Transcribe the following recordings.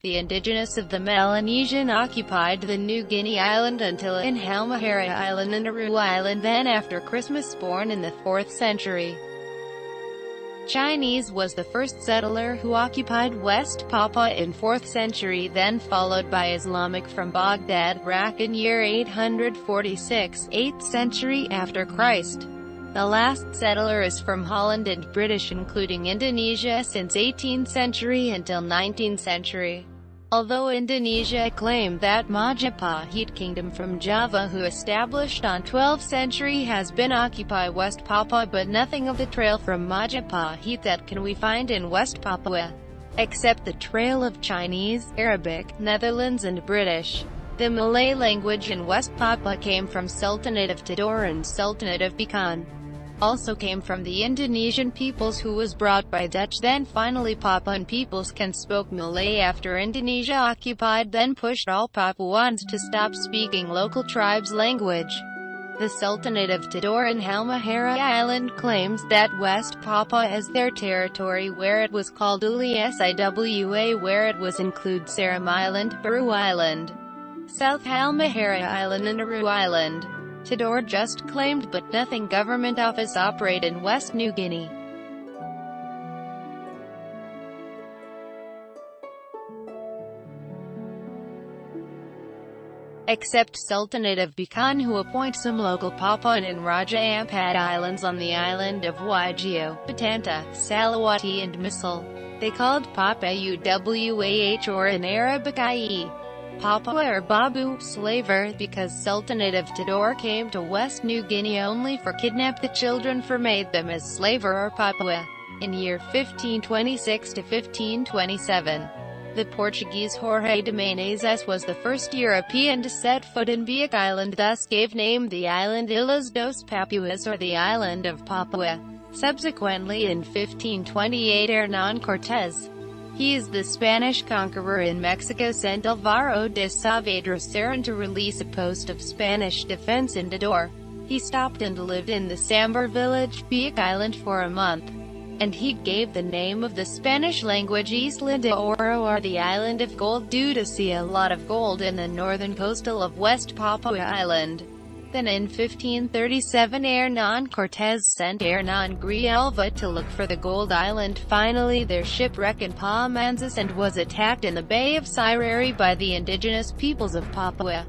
The indigenous of the Melanesian occupied the New Guinea island until in Halmahera Island and Nauru Island, then after Christmas born in the 4th century. Chinese was the first settler who occupied West Papua in 4th century, then followed by Islamic from Baghdad, Iraq in year 846, 8th century after Christ. The last settler is from Holland and British including Indonesia since 18th century until 19th century. Although Indonesia claimed that Majapahit kingdom from Java who established on 12th century has been occupy West Papua, but nothing of the trail from Majapahit that can we find in West Papua, except the trail of Chinese, Arabic, Netherlands and British. The Malay language in West Papua came from Sultanate of Tidore and Sultanate of Bacan. Also came from the Indonesian peoples who was brought by Dutch, then finally Papuan peoples can spoke Malay after Indonesia occupied, then pushed all Papuans to stop speaking local tribes' language. The Sultanate of Tidore and Halmahera Island claims that West Papua is their territory, where it was called Uli Siwa, where it was include Seram Island, Baru Island, South Halmahera Island and Nauru Island. Tidore just claimed but nothing government office operate in West New Guinea. Except Sultanate of Bacan who appoint some local Papuan in Raja Ampat Islands on the island of Waigeo, Batanta, Salawati and Misal. They called Papua Uwah or in Arabic i.e. Papua or Babu, slaver, because Sultanate of Tidore came to West New Guinea only for kidnap the children for made them as slaver or Papua. In year 1526 to 1527, the Portuguese Jorge de Menezes was the first European to set foot in Biak Island, thus gave name the island Ilhas dos Papuas or the island of Papua. Subsequently in 1528 Hernán Cortés, he is the Spanish conqueror in Mexico, sent Alvaro de Saavedra Serrán to release a post of Spanish defense in Tidore. He stopped and lived in the Sambar village, Biak Island for a month, and he gave the name of the Spanish-language Isla de Oro or the Island of Gold due to see a lot of gold in the northern coastal of West Papua Island. Then in 1537 Hernán Cortés sent Hernán Grijalva to look for the Gold Island. Finally their shipwrecked in Pamanzas and was attacked in the Bay of Sirari by the indigenous peoples of Papua.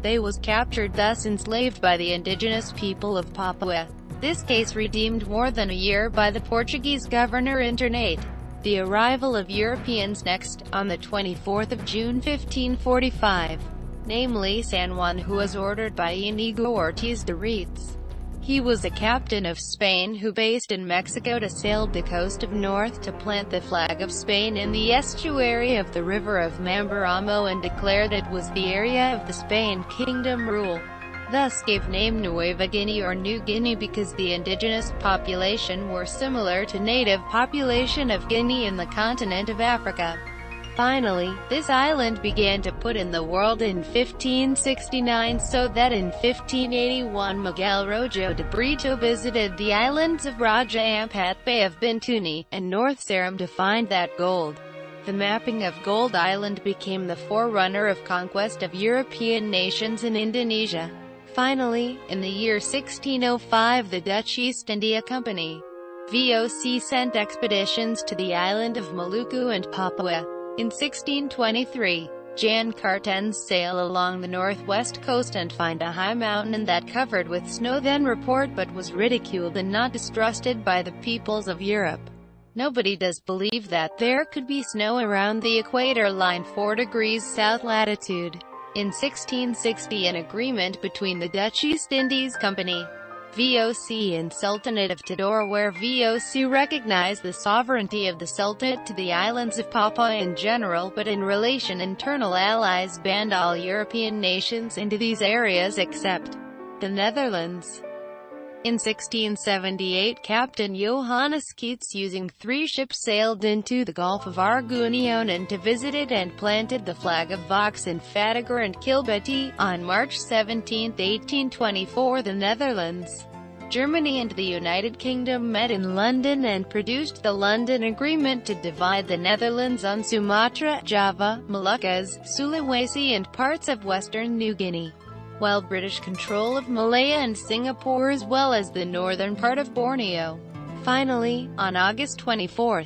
They was captured, thus enslaved by the indigenous people of Papua. This case redeemed more than a year by the Portuguese governor internate. The arrival of Europeans next, on the 24th of June 1545. Namely San Juan, who was ordered by Inigo Ortiz de Retz. He was a captain of Spain who based in Mexico to sail the coast of north to plant the flag of Spain in the estuary of the river of Mamberamo and declared it was the area of the Spain Kingdom rule. Thus gave name Nueva Guinea or New Guinea because the indigenous population were similar to native population of Guinea in the continent of Africa. Finally, this island began to put in the world in 1569, so that in 1581 Miguel Rojo de Brito visited the islands of Raja Ampat, Bay of Bintuni, and North Seram to find that gold. The mapping of Gold Island became the forerunner of conquest of European nations in Indonesia. Finally, in the year 1605 the Dutch East India Company, VOC, sent expeditions to the island of Maluku and Papua. In 1623, Jan Cartens sail along the northwest coast and find a high mountain that covered with snow, then report but was ridiculed and not distrusted by the peoples of Europe. Nobody does believe that there could be snow around the equator line 4 degrees south latitude. In 1660 an agreement between the Dutch East Indies Company, VOC and Sultanate of Tidore, where VOC recognized the sovereignty of the Sultanate to the islands of Papua in general, but in relation internal allies banned all European nations into these areas except the Netherlands. In 1678 Captain Johannes Keats using 3 ships sailed into the Gulf of Arguinionen to visit it and planted the flag of Vox in Fatigar and Kilbeti. On March 17, 1824 the Netherlands Germany and the United Kingdom met in London and produced the London Agreement to divide the Netherlands on Sumatra, Java, Moluccas, Sulawesi and parts of western New Guinea, while British control of Malaya and Singapore as well as the northern part of Borneo. Finally, on August 24,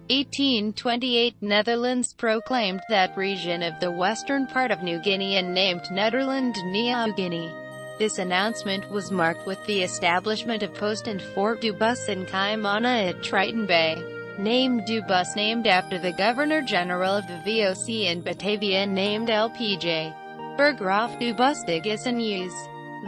1828, Netherlands proclaimed that region of the western part of New Guinea and named Nederland Nieuw Guinea. This announcement was marked with the establishment of Post and Fort du Bus in Kaimana at Triton Bay. Name du Bus named after the Governor-General of the VOC in Batavia named LPJ. Burgraaf du Bus de Gissenhuis.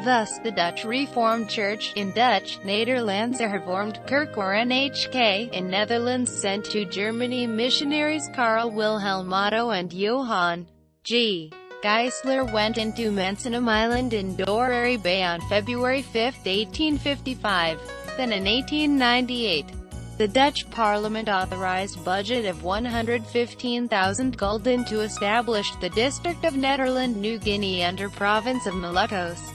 Thus, the Dutch Reformed Church, in Dutch, Nederlandse Hervormd Kerk or NHK, in Netherlands sent to Germany missionaries Karl Wilhelm Otto and Johann G. Geisler went into Mansinum Island in Dorari Bay on February 5, 1855. Then in 1898, the Dutch Parliament authorized a budget of 115,000 gulden to establish the district of Nederland New Guinea under province of Moluccos.